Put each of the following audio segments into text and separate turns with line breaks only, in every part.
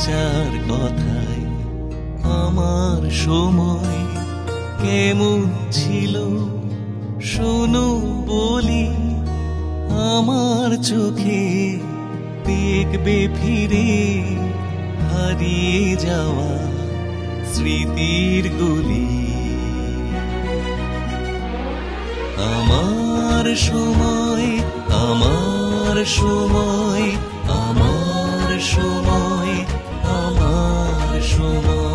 চার কথায় আমার সময় কেমন ছিল শোনো বলি, আমার চোখে দেখবে ফিরে হারিয়ে যাওয়া স্মৃতির গলি। আমার সময়, আমার সময়, আমার সময়, আমার সময়।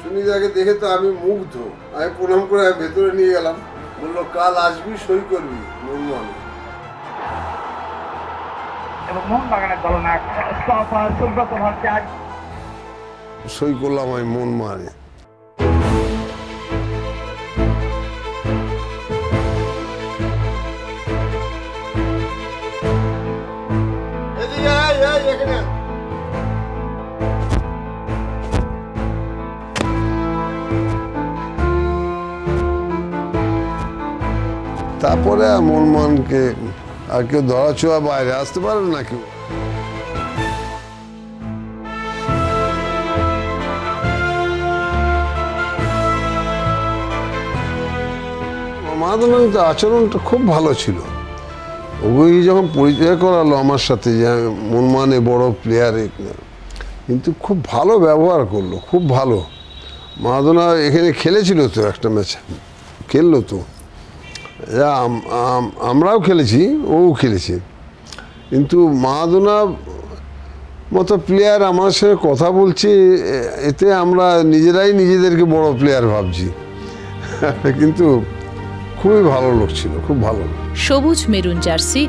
সুনিতাকে দেখে তো আমি মুগ্ধ। আমি প্রণাম করে ভেতরে নিয়ে গেলাম, বললো কাল আসবি, সই করবি মনমোহনে।
এবং মোহনবাগানের দলনায়ক সুব্রত ভট্টাচার্য
সই করলাম আমি মনমোহনে। তারপরে মনমোহনকে আর কেউ ধরা ছোঁয়া বাইরে আসতে পারবে না কেউ। মাদনার আচরণটা খুব ভালো ছিল। ওই যখন পরিচয় করালো আমার সাথে যে মনমোহনে বড় প্লেয়ার, কিন্তু খুব ভালো ব্যবহার করলো, খুব ভালো। মাদনা এখানে খেলেছিল তো, একটা ম্যাচ খেললো তো, আমরাও খেলেছি, ও খেলেছে, কিন্তু মাদনা মতো প্লেয়ার আমার সাথে কথা বলছে, এতে আমরা নিজেরাই নিজেদেরকে বড় প্লেয়ার ভাবছি। কিন্তু খুবই ভালো লোক ছিল, খুব ভালো।
সবুজ মেরুন জার্সি,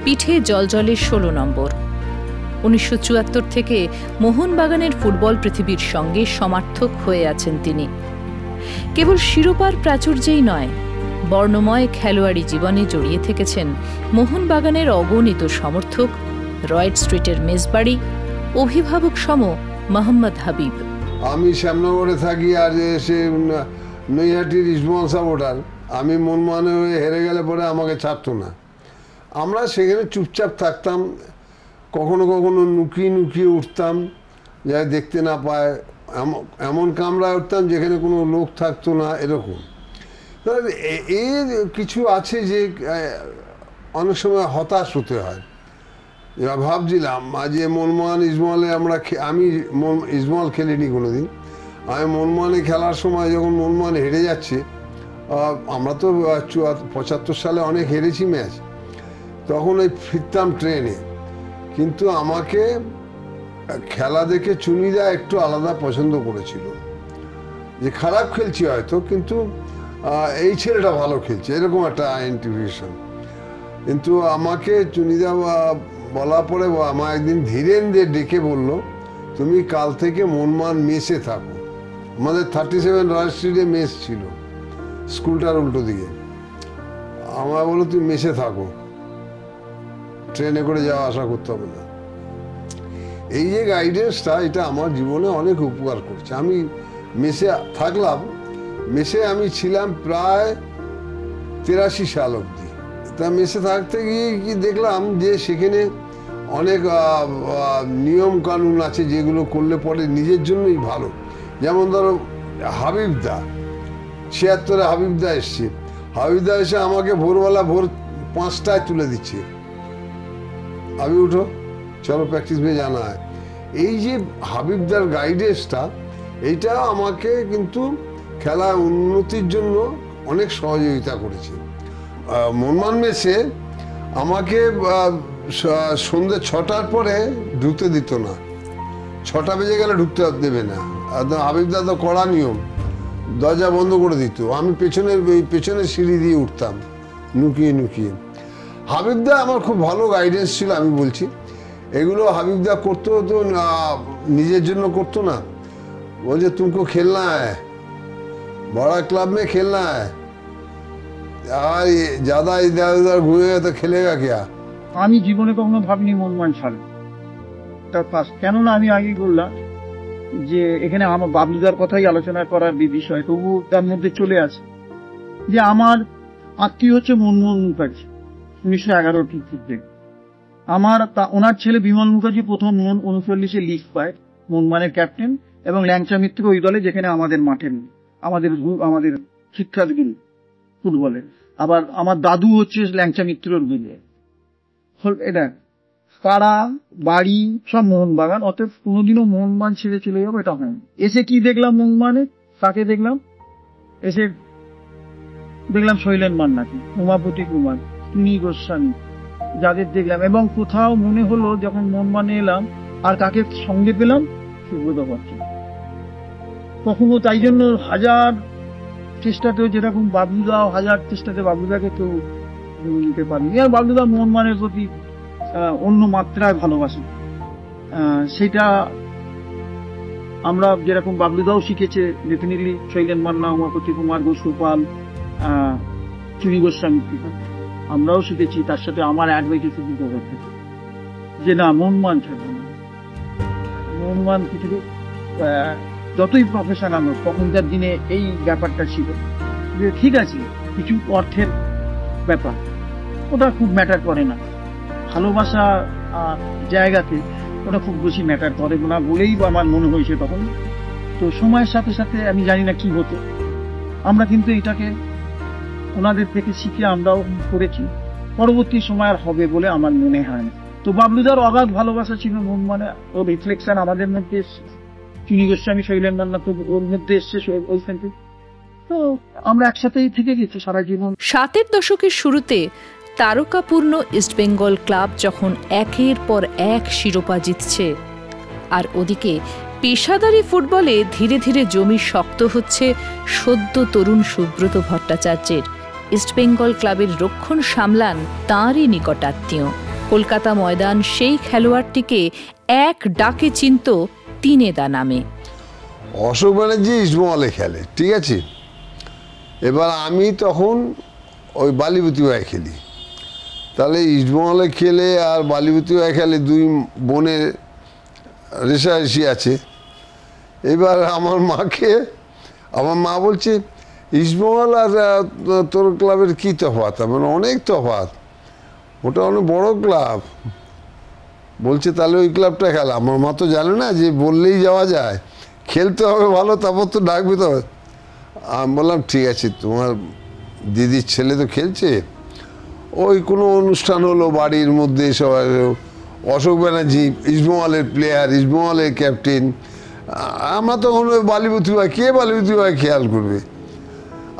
পিঠে জলজলে 16 নম্বর। 1974 থেকে মোহনবাগানের ফুটবল পৃথিবীর সঙ্গে সমার্থক হয়ে আছেন তিনি। কেবল শিরোপার প্রাচুর্যেই নয়, বর্ণময় খেলোয়াড়ি জীবনে জড়িয়ে থেকেছেন মোহনবাগানের অগণিত সমর্থক, রয়েড স্ট্রিটের মেজবাড়ি, অভিভাবক সম মোহাম্মদ হাবিব।
আমি শ্যামনগরে থাকি, আর সে নৈহাটির ইস্টবেঙ্গল সাপোর্টার। আমি মনমোহনে হেরে গেলে পরে আমাকে ছাড়তো না। আমরা সেখানে চুপচাপ থাকতাম, কখনো কখনো নুকিয়ে নুকিয়ে উঠতাম, যাই দেখতে না পায়, এমন কামরায় উঠতাম যেখানে কোনো লোক থাকতো না, এরকম। এর কিছু আছে যে অনেক সময় হতাশ হতে হয়। ভাবছিলাম যে মনমোহন ইস্টবেঙ্গলে আমি ইস্টবেঙ্গল খেলিনি কোনোদিন। আমি মনমোহনে খেলার সময় যখন মনমোহন হেরে যাচ্ছে, আমরা তো 75 সালে অনেক হেরেছি ম্যাচ, তখন ওই ফিরতাম ট্রেনে। কিন্তু আমাকে খেলা দেখে চুনিদা একটু আলাদা পছন্দ করেছিল, যে খারাপ খেলছি হয়তো, কিন্তু এই ছেলেটা ভালো খেলছে, এরকম একটা আইডেন্টিফিকেশন। কিন্তু আমাকে চুনিদা বলার পরে আমার একদিন ধীরেন্দ্রে ডেকে বলল, তুমি কাল থেকে মনমোহন মেসে থাকো। আমাদের 37 রয়্যাল স্ট্রিটে মেস ছিল, স্কুলটার উল্টো দিকে। আমার বললো তুমি মেসে থাকো, ট্রেনে করে যাওয়া আসা করতে হবে না। এই যে গাইডেন্সটা, এটা আমার জীবনে অনেক উপকার করছে। আমি মেসে থাকলাম, মেসে আমি ছিলাম প্রায় 83 সাল অবধি। তা মেসে থাকতে গিয়ে কি দেখলাম যে সেখানে অনেক নিয়ম কানুন আছে যেগুলো করলে পরে নিজের জন্যই ভালো। যেমন ধরো হাবিবদা, 76-এ হাবিবদা এসছে, হাবিবদা এসে আমাকে ভোরবেলা ভোর 5টায় তুলে দিচ্ছে, আমি উঠো চলো প্র্যাকটিস হয়ে জানা হয়। এই যে হাবিবদার গাইডেন্সটা, এইটা আমাকে কিন্তু খেলা উন্নতির জন্য অনেক সহযোগিতা করেছে। মনমোহন মেসে আমাকে সন্ধ্যে 6টার পরে ঢুকতে দিত না, 6টা বেজে গেলে ঢুকতে দেবে না। হাবিবদা তো কড়া নিয়ম, দরজা বন্ধ করে দিত। আমি পেছনের সিঁড়ি দিয়ে উঠতাম নুকিয়ে নুকিয়ে। হাবিবদা আমার খুব ভালো গাইডেন্স ছিল। আমি বলছি এগুলো হাবিবদা করতো তো নিজের জন্য করতো না, ও बोले तुमको खेलना है, बड़ा क्लब में खेलना है, यार ज्यादा इधर उधर घूमेगा तो खेलेगा क्या।
আমি জীবনে কখনো ভাবিনি মোহনবাগান ছাড়ব, তার পাশ কেননা আমি আগেই বললাম যে এখানে আমার বাবলুদার কথাই আলোচনা করার বিষয়, তবু তার মধ্যে চলে আসে যে আমার আত্মীয় হচ্ছে মনমোহন মুখার্জি 1911 থেকে। আমার ওনার ছেলে বিমল মুখার্জি প্রথম 1939-এ লিগ পায়, মোহনবাগানের ক্যাপ্টেন এবং ল্যাংচা মিত্র ওই দলে যেখানে আমাদের মাঠে আমাদের শিক্ষার্থী ফুটবলে। আবার আমার দাদু হচ্ছে ল্যাংচা মিত্রর বিলে। এটা পাড়া বাড়ি সব মোহনবাগান, অতএব কোনোদিনও মোহনবাগান ছেড়ে চলে যাবো এটা হয় না। এসে কি দেখলাম মোহনবাগানে, তাকে দেখলাম, এসে দেখলাম শৈলেন মান্নাকে, উমাপতি কুমার, টুনি গোস্বামী, যাদের দেখলাম, এবং কোথাও মনে হলো যখন মোহনবাগানে এলাম আর কাকে সঙ্গে পেলাম, সুব্রত ভট্টাচার্য। কখনো তাই জন্য হাজার চেষ্টাতেও যেরকম বাবলুদাও হাজার চেষ্টাতে বাবলুদাকে কেউ নিতে পারেনি। আর বাবলুদা মোহনবাগানের প্রতি অন্য মাত্রায় ভালোবাসে, সেটা আমরা যেরকম বাবলুদাও শিখেছে ডেফিনেটলি শৈলেন মান্না, উমাপতি কুমার, গোস্বাপাল, চুনি গোস্বামী, আমরাও শিখেছি। তার সাথে আমার অ্যাডভাইস যে না মোহনবাগান ছাড়বে না, মোহনবাগান কিছু যতই প্রফেশনাল হোক, তখনকার দিনে এই ব্যাপারটা ছিল যে ঠিক আছে কিছু অর্থের ব্যাপার, ওটা খুব ম্যাটার করে না, ভালোবাসা জায়গাতে ওটা খুব বেশি ম্যাটার করে না বলেই আমার মনে হয়েছে তখন। তো সময়ের সাথে সাথে আমি জানি না কি হতো, আমরা কিন্তু এটাকে ওনাদের থেকে শিখে আমরাও করেছি, পরবর্তী সময় আর হবে বলে আমার মনে হয় না। তো বাবলুদার অগাধ ভালোবাসা ছিল মোহনবাগানে, ওর রিফ্লেকশন আমাদের মধ্যে, চুনি গোস্বামী, শৈলেন মান্না তো ওর মধ্যে এসছে ওইখান থেকে। তো আমরা একসাথেই থেকে গেছি সারা জীবন।
60-এর দশকের শুরুতে তারকাপূর্ণ ইস্টবেঙ্গল ক্লাব যখন একের পর এক শিরোপা জিতছে, আর ওদিকে পেশাদারি ফুটবলে ধীরে ধীরে জমি শক্ত হচ্ছে সদ্য তরুণ সুব্রত ভট্টাচার্যের, ইস্টবেঙ্গল ক্লাবের রক্ষণ সামলান তাঁরই নিকটাত্মীয়। কলকাতা ময়দান সেই খেলোয়াড়টিকে এক ডাকে চিনত তিনেদা নামে।
অশোক ব্যানার্জি ইস্টবেঙ্গলে খেলে, ঠিক আছে, এবার আমি তখন ওই বালিপতি খেলি, তাহলে ইস্টবেঙ্গলে খেলে আর বালিপতি খেলে, দুই বোনের রেশারেশি আছে। এবার আমার মাকে, আমার মা বলছে ইস্টবেঙ্গল আর তোর ক্লাবের কী তফাৎ, মানে অনেক তফাৎ, ওটা অনেক বড় ক্লাব। বলছে তাহলে ওই ক্লাবটা খেলা। আমার মা তো জানে না যে বললেই যাওয়া যায়, খেলতে হবে ভালো, তারপর তো ডাকবে তো। আমি বললাম ঠিক আছে, তোমার দিদির ছেলে তো খেলছে, ওই কোনো অনুষ্ঠান হলো বাড়ির মধ্যে, সবাই অশোক ব্যানার্জি ইস্টবেঙ্গলের প্লেয়ার, ইস্টবেঙ্গলের ক্যাপ্টেন, আমরা তখন ওই বালিপতি কে বালিপতি খেয়াল করবে।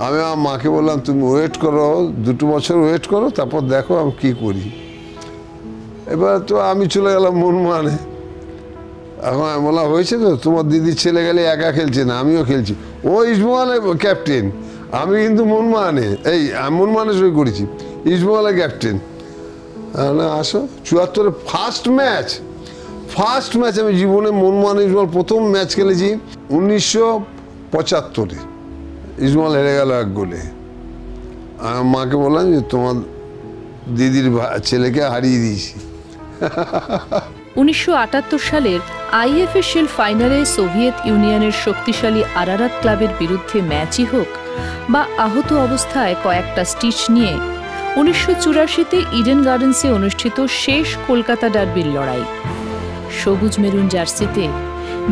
আমি আমার মাকে বললাম তুমি ওয়েট করো, 2 বছর ওয়েট করো, তারপর দেখো আমি কী করি। এবার তো আমি চলে গেলাম মোহনবাগানে। এখন আমি বললাম হয়েছে তো, তোমার দিদির ছেলে গেলে একা খেলছে না, আমিও খেলছি, ও ইস্টবেঙ্গলের ক্যাপ্টেন, আমি কিন্তু মোহনবাগানে, এই আমি মোহনবাগানে সই করেছি, ইস্টবেঙ্গলের ক্যাপ্টেন। আসো 74-এ ফার্স্ট ম্যাচ আমি জীবনে মোহনবাগান ইস্টবেঙ্গল প্রথম ম্যাচ খেলেছি 1975-এ, ইস্টবেঙ্গল হেরে গেল 1 গোলে। আমি মাকে বললাম যে তোমার দিদির ছেলেকে হারিয়ে দিয়েছি।
1978 সালের আইএফএ ফাইনালে সোভিয়েত ইউনিয়নের শক্তিশালী আরারাত ক্লাবের বিরুদ্ধে ম্যাচই হোক বা আহত অবস্থায় কয়েকটা স্টিচ নিয়ে 1984-তে ইডেন গার্ডেন্সে অনুষ্ঠিত শেষ কলকাতা ডার্বির লড়াই, সবুজ মেরুন জার্সিতে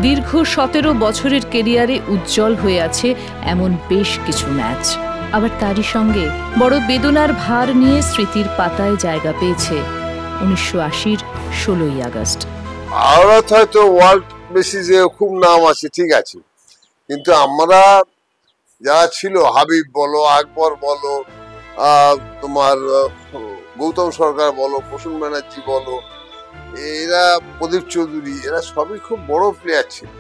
দীর্ঘ 17 বছরের কেরিয়ারে উজ্জ্বল হয়ে আছে এমন বেশ কিছু ম্যাচ। আবার তারই সঙ্গে বড় বেদনার ভার নিয়ে স্মৃতির পাতায় জায়গা পেয়েছে 1980-র 16ই আগস্ট।
আরারাত হয়তো ওয়ার্ল্ড বেসিসে খুব নাম আছে, ঠিক আছে, কিন্তু আমরা যারা ছিল, হাবিব বলো, আকবর বলো, তোমার গৌতম সরকার বলো, প্রসূন ব্যানার্জি বলো, এরা প্রদীপ চৌধুরী, এরা সবই খুব বড় প্লেয়ার ছিল।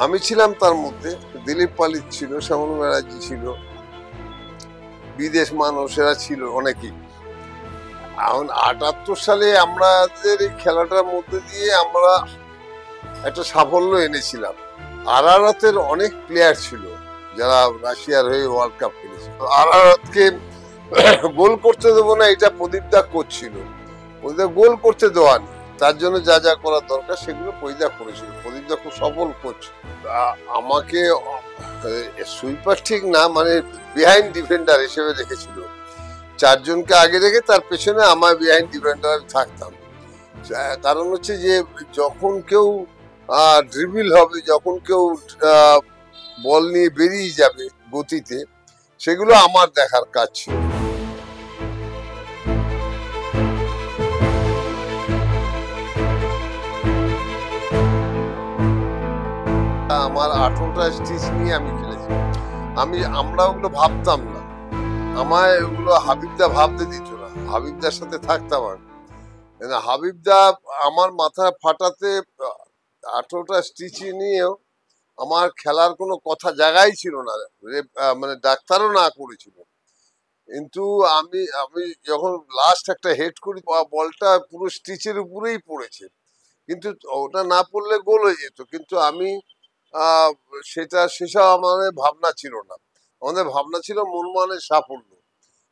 আমি ছিলাম তার মধ্যে, দিলীপ পালিত ছিল, শ্যামল ব্যানার্জি ছিল, বিদেশ মানুষেরা ছিল অনেকেই। এখন 78 সালে আমাদের এই খেলাটার মধ্যে দিয়ে আমরা একটা সাফল্য এনেছিলাম। আরারতের অনেক প্লেয়ার ছিল যারা রাশিয়ার হয়ে ওয়ার্ল্ড কাপ খেলেছিল। আরারতকে গোল করতে দেবো না এটা প্রদীপদা করছিল, প্রদীপদা গোল করতে দেওয়া নেই, তার জন্য যা যা করার দরকার সেগুলো প্রদীপদা করেছিল। প্রদীপদা খুব সফল কোচ। আমাকে সুইপার ঠিক না, মানে বিহাইন্ড ডিফেন্ডার হিসেবে রেখেছিল। 4 জনকে আগে রেখে তার পেছনে আমার বিহাইন্ড ডিফেন্ডার থাকতাম। কারণ হচ্ছে যে যখন কেউ ড্রিবল হবে, যখন কেউ বল নিয়ে বেরিয়ে যাবে গতিতে, সেগুলো আমার দেখার কাজ ছিল। আমার 18টা স্টিচ নিয়ে আমি খেলেছি। আমরা ওগুলো ভাবতাম না, আমায় ওগুলো হাবিবদা ভাবতে দিত না, হাবিবদার সাথে থাকতাম আমি। হাবিবদা আমার মাথা ফাটাতে 18টা স্টিচ নিয়েও আমার খেলার কোনো কথা জায়গাই ছিল না, মানে ডাক্তারও না করেছিল। কিন্তু আমি যখন লাস্ট একটা হেড করি, বলটা পুরো স্টিচের উপরেই পড়েছে, কিন্তু ওটা না পড়লে গোল হয়ে যেত। কিন্তু আমি সেসব আমাদের ভাবনা ছিল না। আমাদের ভাবনা ছিল মোহনবাগানের সাফল্য।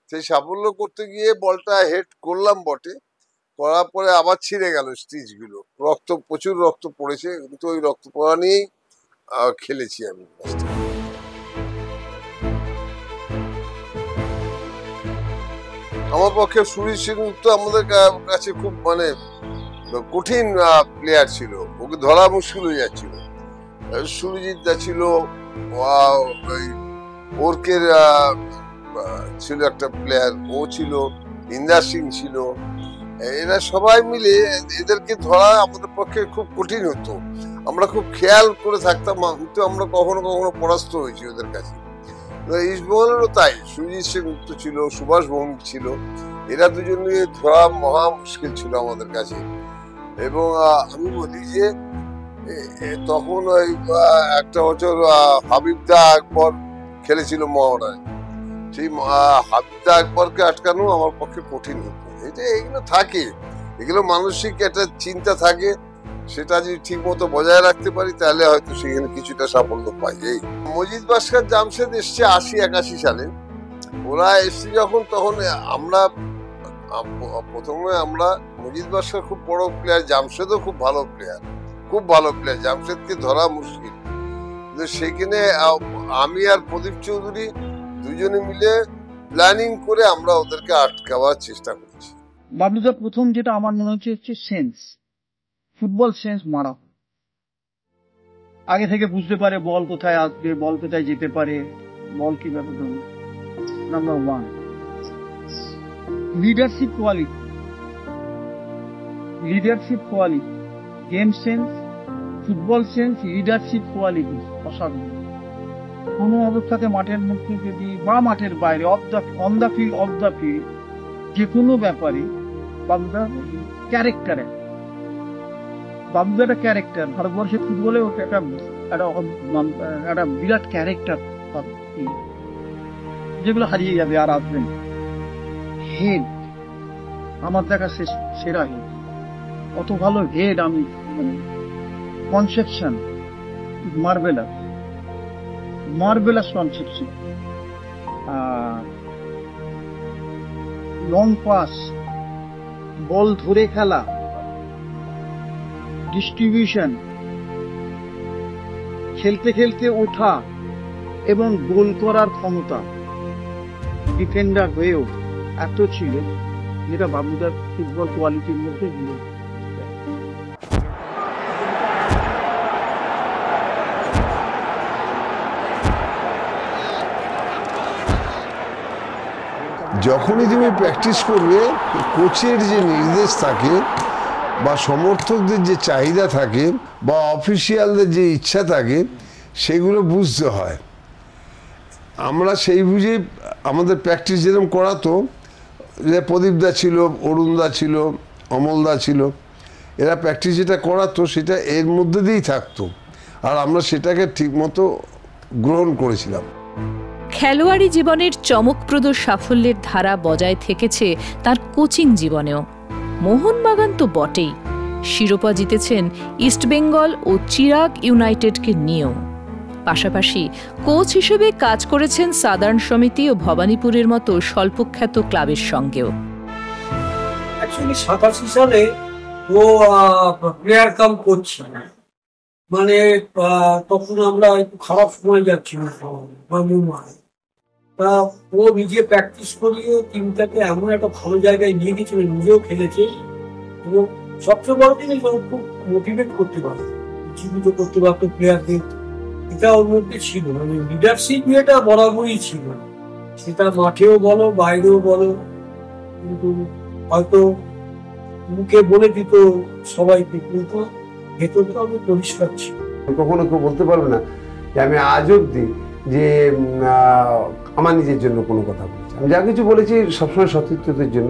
সেই সাফল্য করতে গিয়ে বলটা হেড করলাম বটে, করার পরে আবার ছিঁড়ে গেল স্টিচ গুলো, প্রচুর রক্ত পড়েছে, কিন্তু ওই রক্ত পড়া নিয়েই খেলেছি আমি। আমার পক্ষে সুরজিৎ সেনগুপ্ত আমাদের কাছে খুব মানে কঠিন প্লেয়ার ছিল, ওকে ধরা মুশকিল হয়ে যাচ্ছিল। সুরজিৎ দা ছিল, ওরকের ছিল একটা প্লেয়ার, ও ছিল, ইন্দার সিং ছিল। এরা সবাই মিলে এদেরকে ধরা আমাদের পক্ষে খুব কঠিন হতো। আমরা খুব খেয়াল করে থাকতাম, কিন্তু আমরা কখনো কখনো পরাস্ত হয়েছি ওদের কাছে। ইস্টবেঙ্গলেরও তাই, সুরজিৎ সেনগুপ্ত ছিল, সুভাষ ভৌমিক ছিল, এরা দুজনকে ধরা মহা মুশকিল ছিল আমাদের কাছে। এবং আমি বলি যে তখন ওই একটা বছর হাবিবদা আকবর খেলেছিল মোহনায়, সেই হাবিবদা আকবরকে আটকানো আমার পক্ষে কঠিন হতো। এগুলো থাকে, এগুলো মানসিক একটা চিন্তা থাকে, সেটা যদি ঠিক মতো বজায় রাখতে পারি তাহলে হয়তো সেখানে কিছুটা সাফল্য পাই। এই মজিদ বাস্কার জামশেদ এসছে 80-81 সালে। ওরা এসছে যখন, তখন প্রথমে আমরা মজিদ বাস্কার খুব বড় প্লেয়ার, জামশেদও খুব ভালো প্লেয়ার, খুব ভালো প্লেয়ার, জামশেদকে ধরা মুশকিল। কিন্তু সেখানে আমি আর প্রদীপ চৌধুরী দুজনে মিলে প্ল্যানিং করে আমরা ওদেরকে আটকাবার চেষ্টা করেছি।
বাবলুদা প্রথম যেটা আমার মনে হচ্ছে সেন্স, ফুটবল সেন্স মারা। আগে থেকে বুঝতে পারে বল কোথায় আসবে, বল কোথায় যেতে পারে, বল কিভাবে ধরবে। Number 1 leadership quality, game sense, football sense, leadership quality অসাধারণ। কোনো অবস্থাতে মাঠের মধ্যে যদি বা মাঠের বাইরে, অন দ্য ফিল্ড, যে কোনো ব্যাপারে বাবলুদার ক্যারেক্টার, বাবলুদার ক্যারেক্টার ভারতবর্ষের ফুটবলে একটা বিরাট ক্যারেক্টার, যেগুলো হারিয়ে যাবে আর আসবেন। হেড আমার দেখা সেরা হেড, অত ভালো হেড আমি conception marvellous conception, long pass, ball ধরে খেলা, ডিস্ট্রিবিউশন, খেলতে খেলতে ওঠা এবং গোল করার ক্ষমতা, ডিফেন্ডার হয়েও এত ছিল, যেটা বাবলুদার ফুটবল কোয়ালিটির মধ্যে ছিল।
যখনই তুমি প্র্যাকটিস করবে, কোচের যে নির্দেশ থাকে বা সমর্থকদের যে চাহিদা থাকে বা অফিসিয়ালদের যে ইচ্ছা থাকে, সেগুলো বুঝতে হয়। আমরা সেই বুঝে আমাদের প্র্যাকটিস যেরকম করাতো, যে প্রদীপদা ছিল, অরুণদা ছিল, অমলদা ছিল, এরা প্র্যাকটিস যেটা করাতো সেটা এর মধ্যে দিয়েই থাকতো, আর আমরা সেটাকে ঠিকমতো গ্রহণ করেছিলাম।
খেলোয়াড়ি জীবনের চমকপ্রদ সাফল্যের ধারা বজায় থেকেছে তার কোচিং জীবনেও। মোহনবাগান তো বটেই, শিরোপা জিতেছেন ইস্টবেঙ্গল ও চিরাগ ইউনাইটেডকে নিয়েও। পাশাপাশি কোচ হিসেবে কাজ করেছেন সাদার্ন সমিতি ও ভবানীপুরের মতো স্বল্পখ্যাত ক্লাবের সঙ্গেও।
অ্যাকচুয়ালি 87 সালে ও প্লেয়ার কাম করছে, মানে তখন আমরা একটু খারাপ সময় যাচ্ছিল তা ও নিজে প্র্যাকটিস করিয়ে টিমটাকে এমন একটা ভালো জায়গায় নিয়ে গেছিল, নিজেও খেলেছে এবং সবচেয়ে বড় জিনিস ও খুব মোটিভেট করতে পারত, জীবিত করতে পারতো প্লেয়ারদের। এটা ওর মধ্যে ছিল, মানে লিডারশিপ এটা বরাবরই ছিল, সেটা মাঠেও বলো বাইরেও বলো। কিন্তু হয়তো মুখে বলে দিত সবাইকে, কিন্তু ভেতরটা অনেক পরিষ্কার ছিল।
কখনো কেউ বলতে পারবে না যে আমি আজ অব্দি যে আমার নিজের জন্য কোনো কথা বলেছি। আমি যা কিছু বলেছি সবসময় সতীর্থদের জন্য।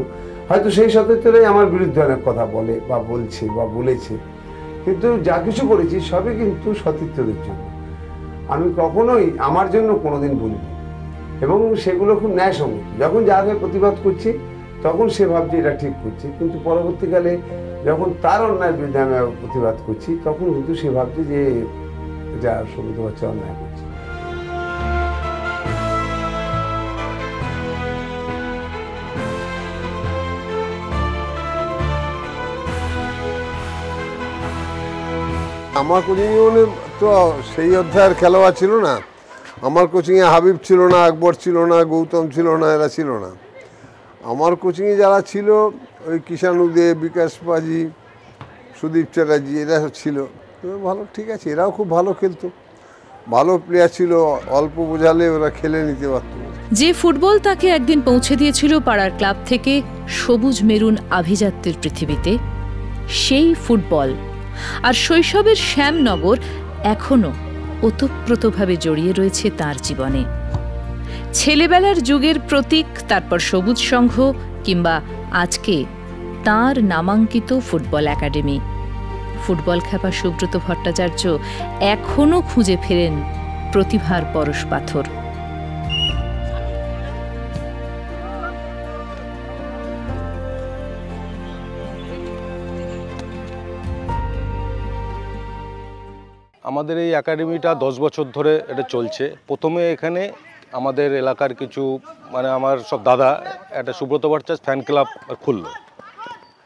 হয়তো সেই সতীর্থরাই আমার বিরুদ্ধে অনেক কথা বলে বা বলছে বা বলেছে, কিন্তু যা কিছু করেছি সবই কিন্তু সতীর্থদের জন্য। আমি কখনোই আমার জন্য কোনোদিন বলিনি এবং সেগুলো খুব ন্যায়সঙ্গত। যখন যাকে প্রতিবাদ করছি তখন সে ভাবছে এটা ঠিক করছে, কিন্তু পরবর্তীকালে যখন তার অন্যায়ের বিরুদ্ধে আমি প্রতিবাদ করছি তখন কিন্তু সে ভাবছে যে এটা সঙ্গীত হচ্ছে অন্যায় করছে। আমার কোচিং জীবনে তো সেই অধ্যায়ের খেলোয়াড় ছিল না। আমার কোচিংয়ে হাবিব ছিল না, আকবর ছিল না, গৌতম ছিল না, এরা ছিল না। আমার কোচিংয়ে যারা ছিল ওই কিষাণ উদে, বিকাশ পাজি, সুদীপ চ্যাটার্জি, এরা ছিল ভালো। ঠিক আছে, এরাও খুব ভালো খেলতো, ভালো প্লেয়ার ছিল, অল্প বোঝালে ওরা খেলে নিতে পারত।
যে ফুটবল তাকে একদিন পৌঁছে দিয়েছিল পাড়ার ক্লাব থেকে সবুজ মেরুন আভিজাত্যের পৃথিবীতে, সেই ফুটবল আর শৈশবের শ্যামনগর এখনো ওতপ্রোতভাবে জড়িয়ে রয়েছে তার জীবনে। ছেলেবেলার যুগের প্রতীক, তারপর সবুজ সংঘ, কিংবা আজকে তার নামাঙ্কিত ফুটবল একাডেমি। ফুটবল খ্যাপা সুব্রত ভট্টাচার্য এখনো খুঁজে ফেরেন প্রতিভার পরশ পাথর।
আমাদের এই একাডেমিটা 10 বছর ধরে এটা চলছে। প্রথমে এখানে আমাদের এলাকার কিছু মানে আমার সব দাদা একটা সুব্রত ভট্টাচার্য ফ্যান ক্লাব খুললো।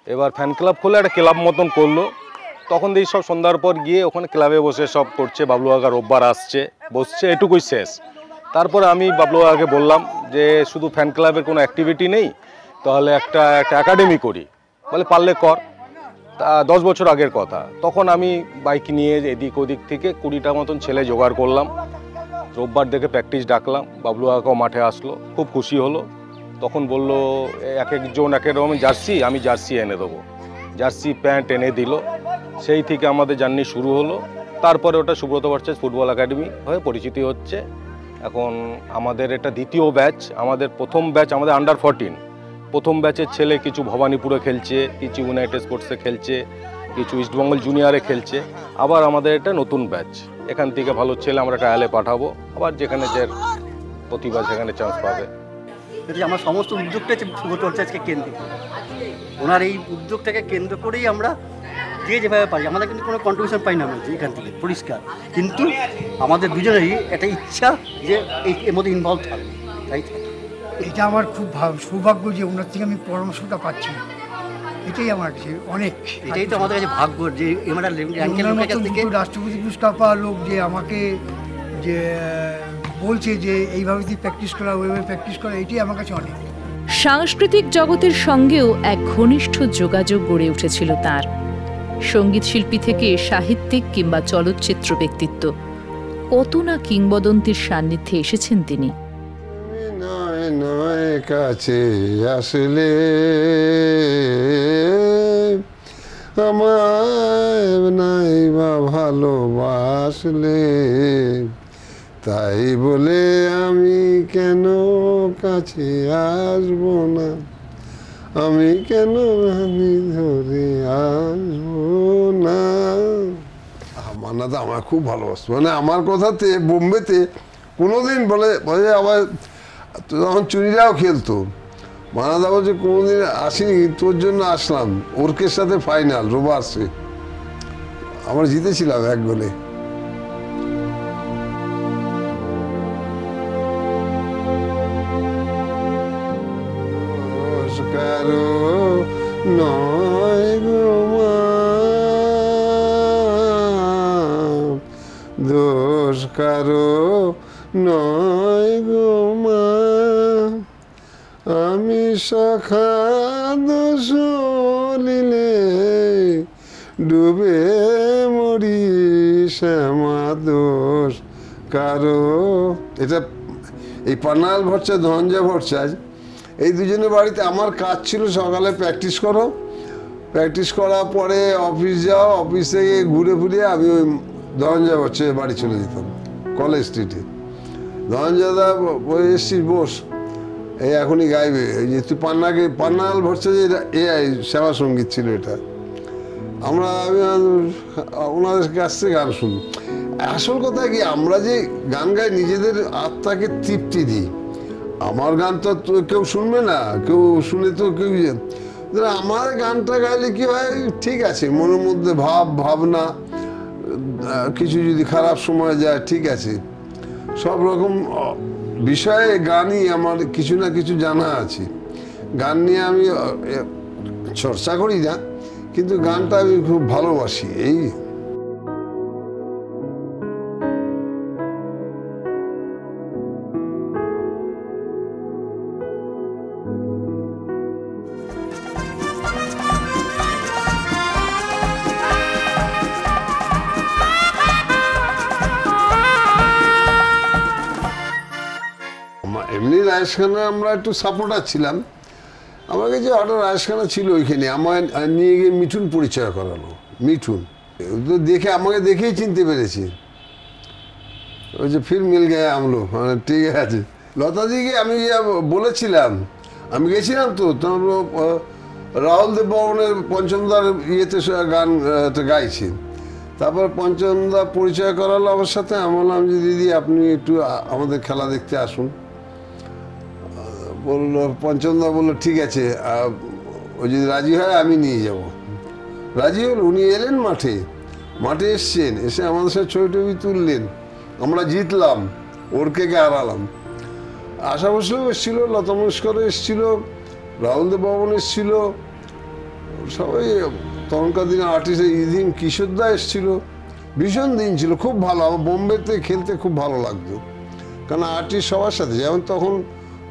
এবার ফ্যান ক্লাব খুলে একটা ক্লাব মতন করলো। তখন দেখি সব সন্ধ্যার পর গিয়ে ওখানে ক্লাবে বসে সব করছে, বাবলু কাকা রোববার আসছে, বসছে, এটুকুই শেষ। তারপরে আমি বাবলু কাকাকে বললাম যে শুধু ফ্যান ক্লাবের কোনো অ্যাক্টিভিটি নেই, তাহলে একটা একাডেমি করি। বলে পারলে কর। 10 বছর আগের কথা। তখন আমি বাইক নিয়ে এদিক ওদিক থেকে 20টা মতন ছেলে জোগাড় করলাম। রোববার দেখে প্র্যাকটিস ডাকলাম, বাবলু কাকাও মাঠে আসলো, খুব খুশি হলো। তখন বললো এক একজন এক এক রকমের জার্সি, আমি জার্সি এনে দেবো। জার্সি প্যান্ট এনে দিল। সেই থেকে আমাদের জার্নি শুরু হলো। তারপরে ওটা সুব্রত ভট্টাচার্য ফুটবল একাডেমি হয়ে পরিচিতি হচ্ছে। এখন আমাদের এটা দ্বিতীয় ব্যাচ। আমাদের প্রথম ব্যাচ আমাদের আন্ডার 14। প্রথম ব্যাচের ছেলে কিছু ভবানীপুরে খেলছে, কিছু ইউনাইটেড স্পোর্টসে খেলছে, কিছু ইস্টবেঙ্গল জুনিয়রে খেলছে। আবার আমাদের এটা নতুন ব্যাচ। এখান থেকে ভালো ছেলে আমরা ট্রায়ালে পাঠাবো, আবার যেখানে যে প্রতিভা সেখানে চান্স পাবে।
আমার সমস্ত উদ্যোগটা সুব্রত ভট্টাচার্যকে কেন্দ্র করে, ওনার এই উদ্যোগটাকে কেন্দ্র করেই আমরা যে যেভাবে পারি, আমাদের কিন্তু কোনো কন্ট্রিবিউশন পাই না আমরা এখান থেকে পরিষ্কার, কিন্তু আমাদের দুজনেরই একটা ইচ্ছা যে এর মধ্যে ইনভলভ থাকবে। তাই
এটা আমার খুব সৌভাগ্য যে ওনার থেকে আমি পরামর্শটা পাচ্ছি, এটাই আমার কাছে অনেক।
এটাই তো আমাদের কাছে ভাগ্য যে
রাষ্ট্রপতি পুরস্কার পাওয়া লোক যে আমাকে যে বলছে যে এইভাবে তুই প্র্যাকটিস করা, ওইভাবে প্র্যাকটিস করা, এটাই আমার কাছে অনেক।
সাংস্কৃতিক জগতের সঙ্গেও এক ঘনিষ্ঠ যোগাযোগ গড়ে উঠেছিল তার। সঙ্গীত শিল্পী থেকে সাহিত্যিক কিংবা চলচ্চিত্র ব্যক্তিত্ব, কত না কিংবদন্তির সান্নিধ্যে এসেছেন তিনি।
নয় নয় কাছে আসলে আমায় নাই বা ভালোবাসলে, তাই বলে আমি কেন কাছে আসবো না, আমি কেন আমি ধরে আসবো না। মান্নাদা আমার খুব ভালোবাসতো, মানে আমার কথাতে বোম্বেতে কোনোদিন বলে আবার তখন চুরিরাও খেলতো। মান্নাদা বলছে কোনোদিন আসিনি, তোর জন্য আসলাম, ওর্কের সাথে ফাইনাল রোবার্সে। আমরা জিতেছিলাম 1 গোলে। নয় গো মা, দোষ কারো নয় গো মা, আমি সখা দোষ লিলে ডুবে মরি শ্যামা, দোষ কারো। এটা এই পান্নাল ভট্টাচার্য, ধনঞ্জয় ভট্টাচার্য, এই দুজনের বাড়িতে আমার কাজ ছিল সকালে প্র্যাকটিস করো, প্র্যাকটিস করার পরে অফিস যাও, অফিস থেকে ঘুরে ফুরে আমি ওই ধনঞ্জয় ভট্টাচার্যের বাড়ি চলে যেতাম কলেজ স্ট্রিটে। ধনঞ্জয় দা এসছিস বস, এই এখনই গাইবে, এই যে তুই পান্নাল ভট্টাচার্যের সেবা সঙ্গীত ছিল এটা। আমি ওনাদের কাছ থেকে গান শুনি। আসল কথা কি, আমরা যে গান গাই নিজেদের আত্মাকে তৃপ্তি দিই। আমার গান তো কেউ শুনবে না, কেউ শুনে তো কেউ, আমার গানটা গাইলে কি হয়, ঠিক আছে, মনের মধ্যে ভাবনা কিছু যদি খারাপ সময় যায়, ঠিক আছে, সব রকম বিষয়ে গানই আমার কিছু না কিছু জানা আছে। গান নিয়ে আমি চর্চা করি না, কিন্তু গানটা আমি খুব ভালোবাসি। এই এমনি রাজখানা আমরা একটু সাপোর্টার ছিলাম। আমার কাছে হঠাৎ রাজখানা ছিল, ওইখানে আমার নিয়ে গিয়ে মিঠুন পরিচয় করালো। মিঠুন তো দেখে আমাকে দেখেই চিনতে পেরেছি, ওই যে ফির মিল গেছে আমলো, মানে ঠিক আছে। লতাদিকে আমি বলেছিলাম, আমি গেছিলাম তো তোমার রাহুল দেব বর্মনের পঞ্চমদার ইয়েতে গান গাইছি। তারপর পঞ্চমদা পরিচয় করালো আমার সাথে। আমি বললাম যে দিদি আপনি একটু আমাদের খেলা দেখতে আসুন। বললো, পঞ্চমদা বললো ঠিক আছে, ও যদি রাজি হয় আমি নিয়ে যাব। রাজি হল, উনি এলেন মাঠে এসছেন, এসে আমাদের সাথে ছবি টবি তুললেন। আমরা জিতলাম, ওরকে হারালাম। আশা ভোসলেও এসেছিল, লতা মঙ্গেশকরও এসেছিল, রাহুল দেব বর্মন এসেছিল, সবাই তখনকার দিনে আর্টিস্ট ইদিন কিশোরদা এসেছিল। ভীষণ দিন ছিল, খুব ভালো। আমার বোম্বেতে খেলতে খুব ভালো লাগতো, কারণ আর্টিস্ট সবার সাথে, যেমন তখন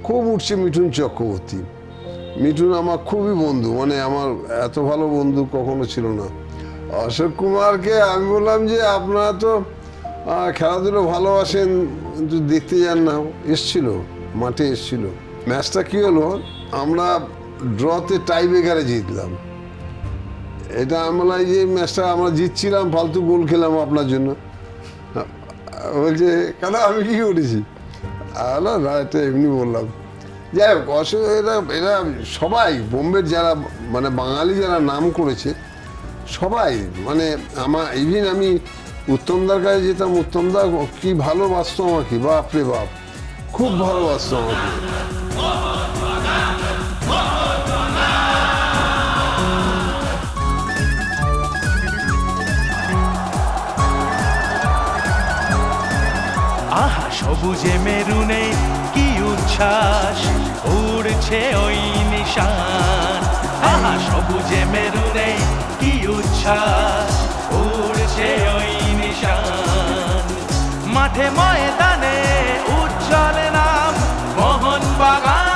খুব উঠছে মিঠুন চক্রবর্তী। মিঠুন আমার খুবই বন্ধু, মানে আমার এত ভালো বন্ধু কখনো ছিল না। অশোক কুমারকে আমি বললাম যে আপনারা তো খেলাধুলো ভালোবাসেন, কিন্তু দেখতে যান না। এসছিল, মাঠে এসছিল। ম্যাচটা কী হলো, আমরা ড্রতে টাই ব্রেকারে জিতলাম। এটা আমরা যে ম্যাচটা আমরা জিতছিলাম, ফালতু গোল খেলাম আপনার জন্য। বলছে কেন, আমি কি করেছি? না, এটা এমনি বললাম। যাই হোক, এরা সবাই বোম্বের যারা মানে বাঙালি যারা নাম করেছে সবাই, মানে ইভিন আমি উত্তমদার কাছে যেতাম, উত্তমদা কি ভালোবাসতো আমাকে, বাপরে বাপ, খুব ভালোবাসতো আমাকে।
আহা সবুজে মেরুনে কি উচ্ছ্বাস, উড়ছে ওই নিশান। আহা সবুজে মেরুনে কি উচ্ছ্বাস, উড়ছে ওই নিশান। মাঠে ময়দানে উজ্জ্বল নাম মোহনবাগান।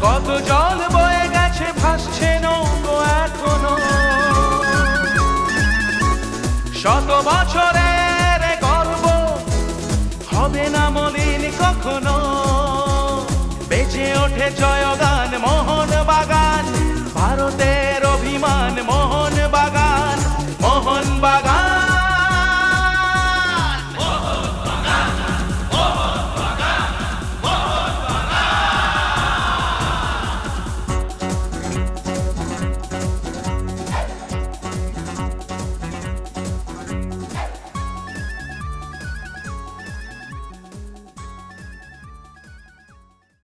কত জল বয়ে গেছে, ভাসছে নৌকো এখনো, শত বছরের গর্ব হবে না মলিন কখনো। বেজে ওঠে জয়গান